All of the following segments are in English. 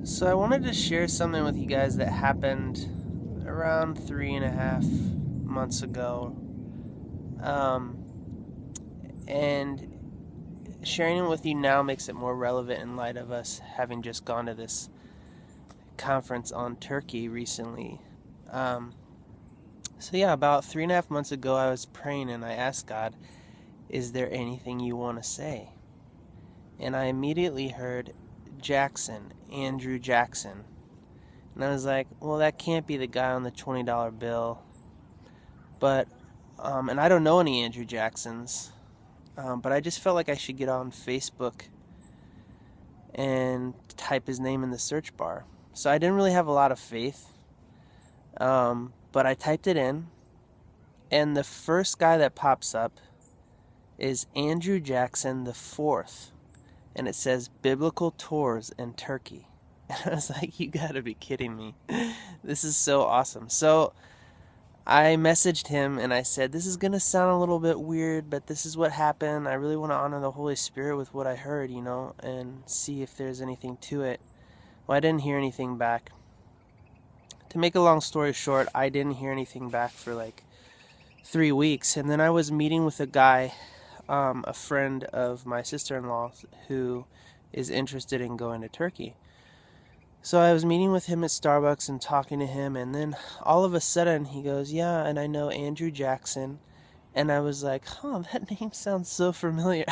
So I wanted to share something with you guys that happened around 3.5 months ago. Um, and sharing it with you now makes it more relevant in light of us having just gone to this conference on Turkey recently. Um, so yeah, about 3.5 months ago, I was praying and I asked God, "Is there anything you want to say?" And I immediately heard Jackson, Andrew Jackson. And I was like, well, that can't be the guy on the $20 bill. But, and I don't know any Andrew Jacksons, but I just felt like I should get on Facebook and type his name in the search bar. So I didn't really have a lot of faith, but I typed it in, and the first guy that pops up is Andrew Jackson the fourth, and it says Biblical Tours in Turkey. And I was like, you gotta be kidding me. This is so awesome. So I messaged him and I said, this is going to sound a little bit weird, but this is what happened. I really want to honor the Holy Spirit with what I heard, and see if there's anything to it. Well, I didn't hear anything back. To make a long story short, I didn't hear anything back for like 3 weeks. And then I was meeting with a guy, a friend of my sister-in-law, who is interested in going to Turkey. So I was meeting with him at Starbucks and talking to him, and then all of a sudden he goes, yeah, and I know Andrew Jackson. And I was like, that name sounds so familiar.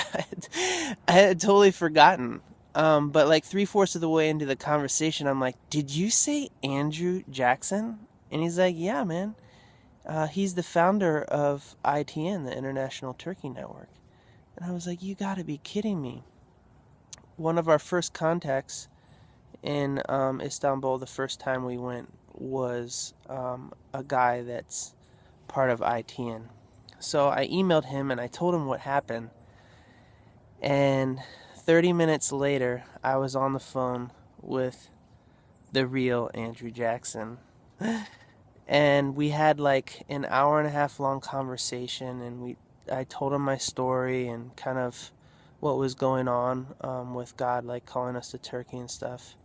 I had totally forgotten. But like three-fourths of the way into the conversation, I'm like, did you say Andrew Jackson? And he's like, yeah, man. He's the founder of ITN, the International Turkey Network. And I was like, you gotta be kidding me. One of our first contacts in Istanbul, the first time we went, was a guy that's part of ITN. So I emailed him and I told him what happened. And 30 minutes later, I was on the phone with the real Andrew Jackson. And we had like an hour and a half long conversation, and I told him my story and kind of what was going on with God, like calling us to Turkey and stuff.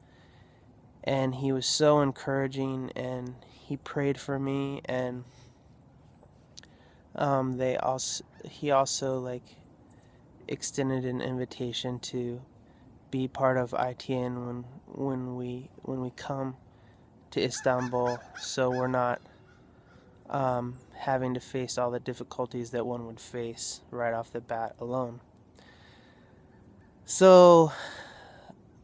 And he was so encouraging, and he prayed for me, and he also like extended an invitation to be part of ITN when we come to Istanbul, so we're not having to face all the difficulties that one would face right off the bat alone. So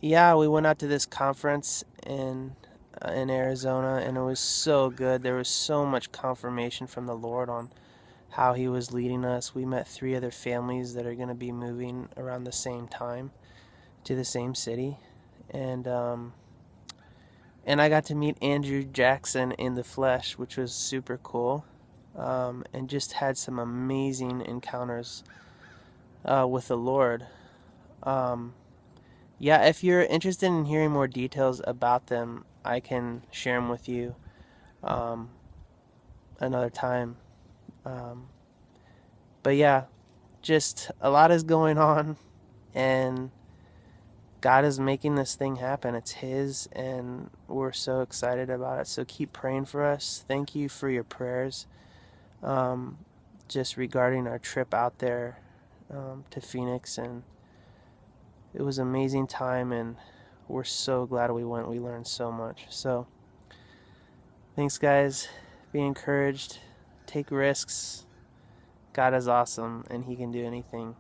yeah, we went out to this conference in Arizona, and it was so good. There was so much confirmation from the Lord on how He was leading us. We met 3 other families that are going to be moving around the same time to the same city, and I got to meet Andrew Jackson in the flesh, which was super cool, and just had some amazing encounters with the Lord. Yeah, if you're interested in hearing more details about them, I can share them with you another time. Um, but yeah, just a lot is going on, and God is making this thing happen. It's His, and we're so excited about it. So keep praying for us. Thank you for your prayers, just regarding our trip out there to Phoenix, and it was an amazing time, and we're so glad we went. We learned so much. So thanks, guys. Be encouraged. Take risks. God is awesome, and He can do anything.